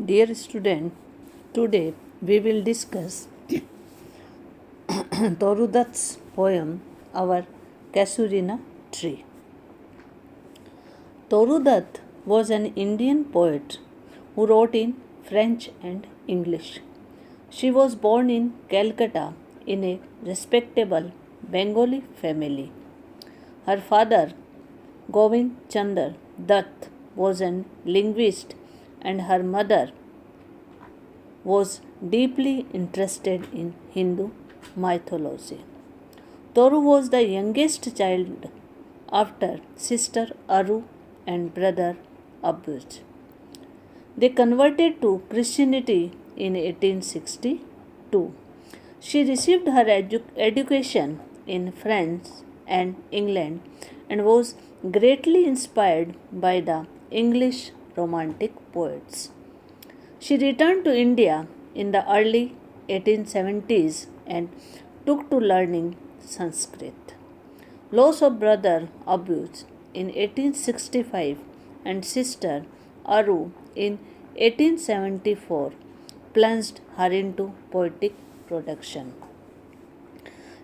Dear student, today we will discuss Torudat's poem Our Casuarina Tree. Torudat was an Indian poet who wrote in French and English. She was born in Calcutta in a respectable Bengali family. Her father, Govind Chandra Dutt, was a linguist, and her mother was deeply interested in Hindu mythology. Toru was the youngest child after sister Aru and brother Abhuj. They converted to Christianity in 1862. She received her education in France and England and was greatly inspired by the English Romantic poets. She returned to India in the early 1870s and took to learning Sanskrit. Loss of brother Abhuj in 1865 and sister Aru in 1874 plunged her into poetic production.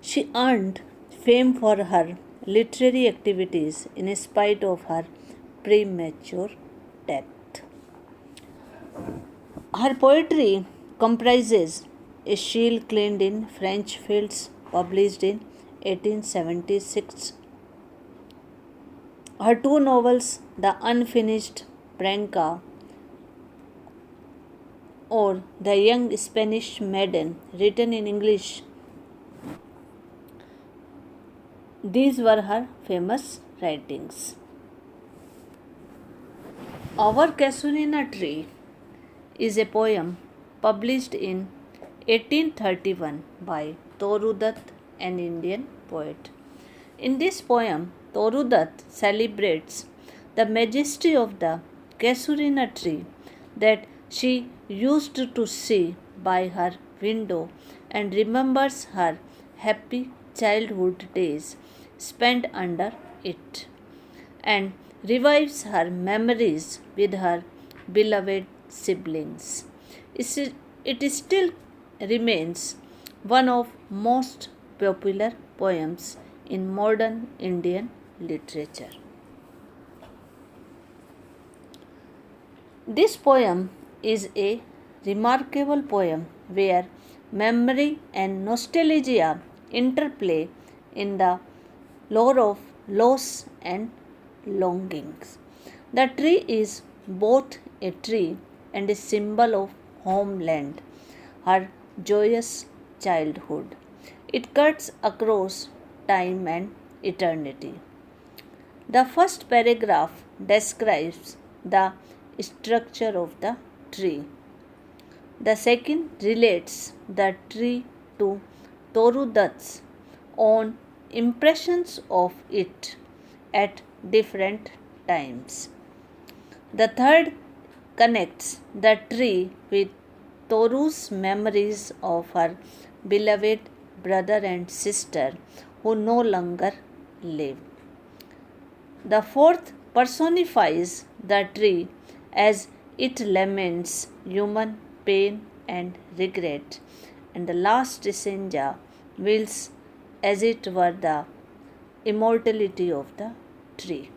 She earned fame for her literary activities in spite of her premature death. Her poetry comprises a shield cleaned in French fields published in 1876. Her two novels, The Unfinished Branca or The Young Spanish Maiden, written in English, these were her famous writings. Our Casuarina Tree is a poem published in 1831 by Toru Dutt, an Indian poet. In this poem, Toru Dutt celebrates the majesty of the Casuarina tree that she used to see by her window and remembers her happy childhood days spent under it and revives her memories with her beloved siblings. It still remains one of most popular poems in modern Indian literature. This poem is a remarkable poem where memory and nostalgia interplay in the lore of loss and longings. The tree is both a tree and a symbol of homeland, her joyous childhood. It cuts across time and eternity. The first paragraph describes the structure of the tree. The second relates the tree to Toru Dutt's own impressions of it at different times. The third connects the tree with Toru's memories of her beloved brother and sister who no longer live. The fourth personifies the tree as it laments human pain and regret, and the last stanza wills as it were the immortality of the tree.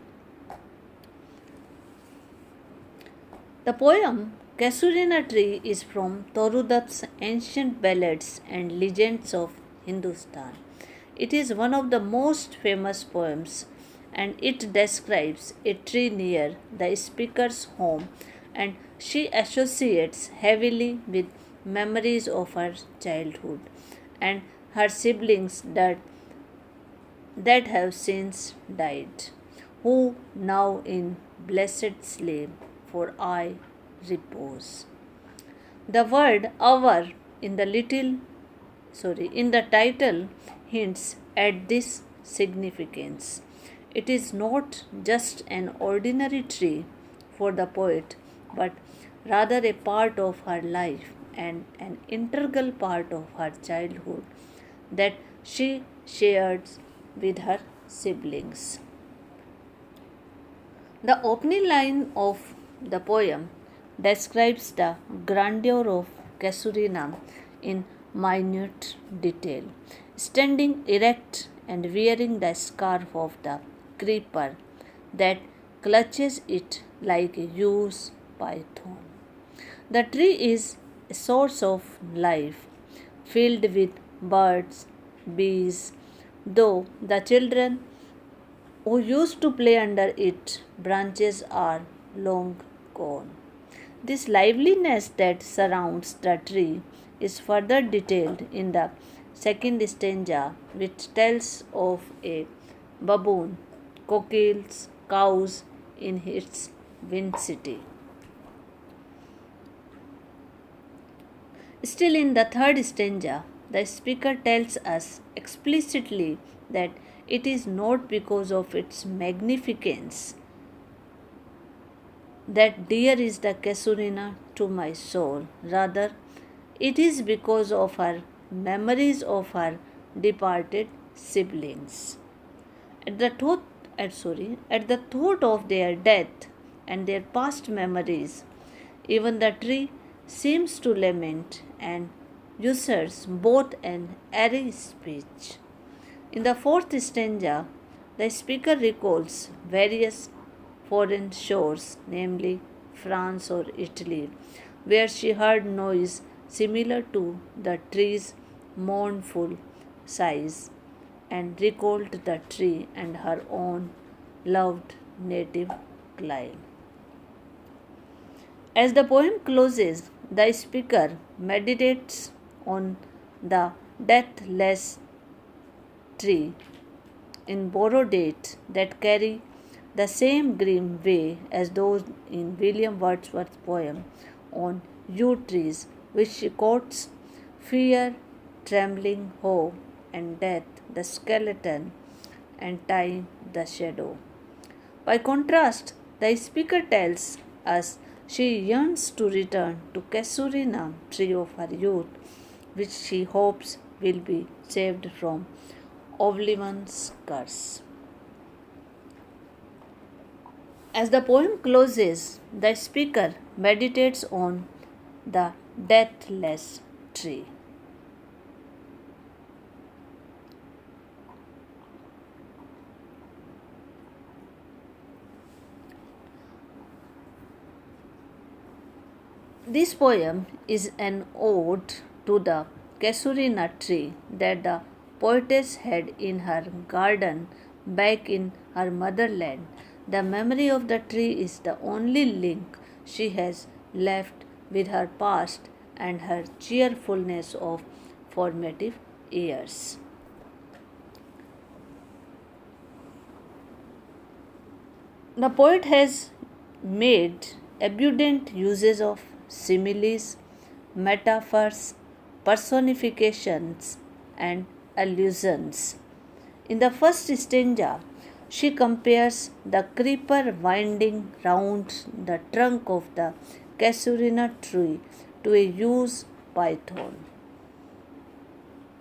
The poem Casuarina Tree is from Toru Dutt's Ancient Ballads and Legends of Hindustan. It is one of the most famous poems and it describes a tree near the speaker's home, and she associates heavily with memories of her childhood and her siblings that have since died, who now in blessed sleep, for I repose. The word our in the title hints at this significance. It is not just an ordinary tree for the poet, but rather a part of her life and an integral part of her childhood that she shared with her siblings. The opening line of the poem describes the grandeur of Casuarina in minute detail. Standing erect and wearing the scarf of the creeper that clutches it like a huge python. The tree is a source of life, filled with birds, bees, though the children who used to play under its branches are long gone. This liveliness that surrounds the tree is further detailed in the second stanza, which tells of a baboon, cockles, cows in its wind city. Still, in the third stanza, the speaker tells us explicitly that it is not because of its magnificence that dear is the Casuarina to my soul. Rather, it is because of her memories of her departed siblings. At the thought, at the thought of their death and their past memories, even the tree seems to lament and uses both an airy speech. In the fourth stanza, the speaker recalls various foreign shores, namely France or Italy, where she heard noise similar to the tree's mournful sighs, and recalled the tree and her own loved native clime. As the poem closes, the speaker meditates on the deathless tree in borrowed dates that carry the same grim way as those in William Wordsworth's poem on yew trees, which she quotes: fear, trembling, hope, and death, the skeleton, and time, the shadow. By contrast, the speaker tells us she yearns to return to Casuarina, tree of her youth, which she hopes will be saved from oblivion's curse. As the poem closes, the speaker meditates on the deathless tree. This poem is an ode to the Casuarina tree that the poetess had in her garden back in her motherland. The memory of the tree is the only link she has left with her past and her cheerfulness of formative years. The poet has made abundant uses of similes, metaphors, personifications, and allusions. In the first stanza, she compares the creeper winding round the trunk of the Casuarina tree to a huge python.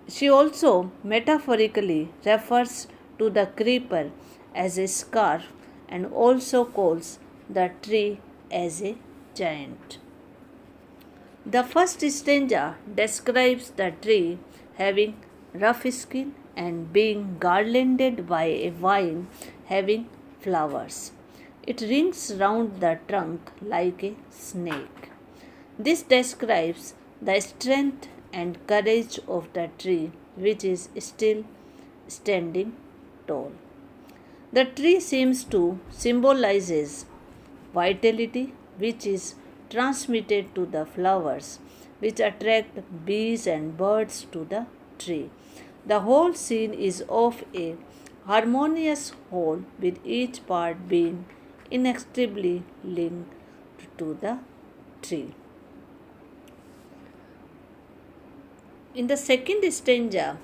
She also metaphorically refers to the creeper as a scarf and also calls the tree as a giant. The first stanza describes the tree having rough skin and being garlanded by a vine having flowers. It rings round the trunk like a snake. This describes the strength and courage of the tree, which is still standing tall. The tree seems to symbolizes vitality, which is transmitted to the flowers, which attract bees and birds to the tree. The whole scene is of a harmonious whole, with each part being inextricably linked to the tree. In the second stanza,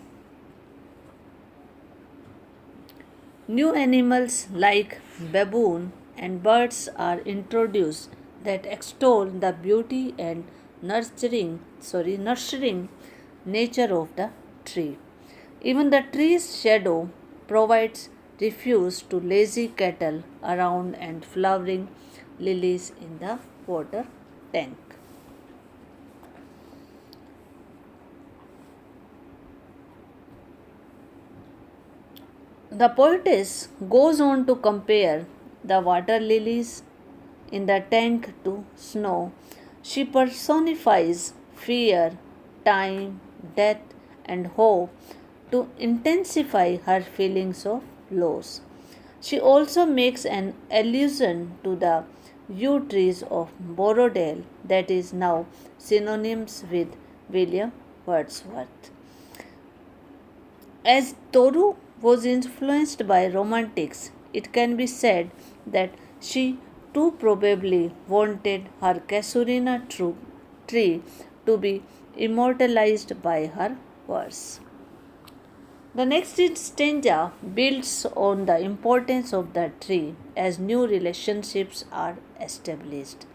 new animals like baboon and birds are introduced that extol the beauty and nurturing nature of the tree. Even the tree's shadow provides refuge to lazy cattle around and flowering lilies in the water tank. The poetess goes on to compare the water lilies in the tank to snow. She personifies fear, time, death, and hope to intensify her feelings of loss. She also makes an allusion to the yew trees of Borrowdale that is now synonymous with William Wordsworth. As Toru was influenced by romantics, it can be said that she too probably wanted her casuarina tree to be immortalized by her verse. The next stanza builds on the importance of the tree as new relationships are established.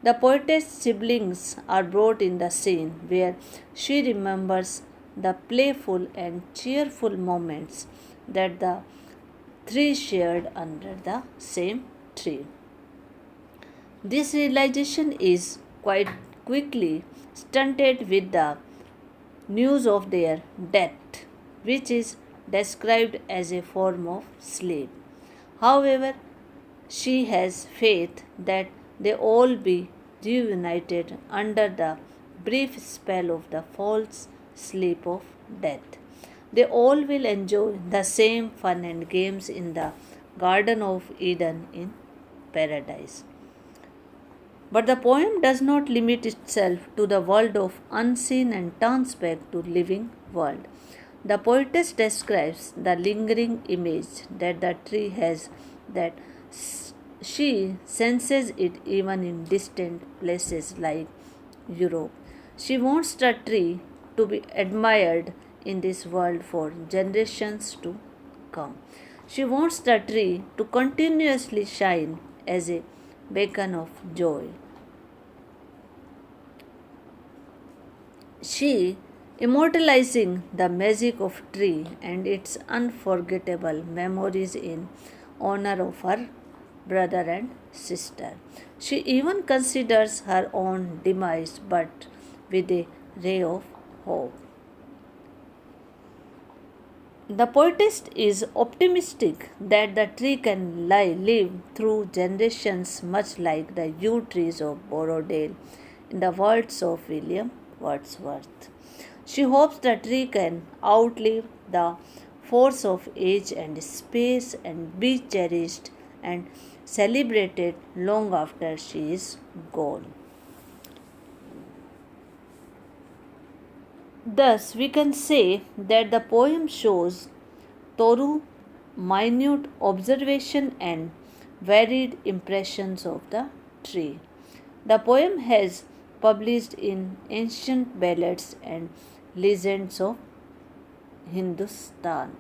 The poetess siblings are brought in the scene where she remembers the playful and cheerful moments that the three shared under the same tree. This realization is quite quickly stunted with the news of their death, which is described as a form of sleep. However, she has faith that they all be reunited under the brief spell of the false sleep of death. They all will enjoy the same fun and games in the Garden of Eden in paradise. But the poem does not limit itself to the world of unseen and turns back to living world. The poetess describes the lingering image that the tree has that she senses it even in distant places like Europe. She wants the tree to be admired in this world for generations to come. She wants the tree to continuously shine as a beacon of joy. She immortalizing the magic of tree and its unforgettable memories in honor of her brother and sister. She even considers her own demise but with a ray of hope. The poetess is optimistic that the tree can live through generations much like the yew trees of Borrowdale in the words of William Wordsworth. She hopes the tree can outlive the force of age and space and be cherished and celebrated long after she is gone. Thus, we can say that the poem shows thorough, minute observation and varied impressions of the tree. The poem has published in ancient ballads and legends of Hindustan.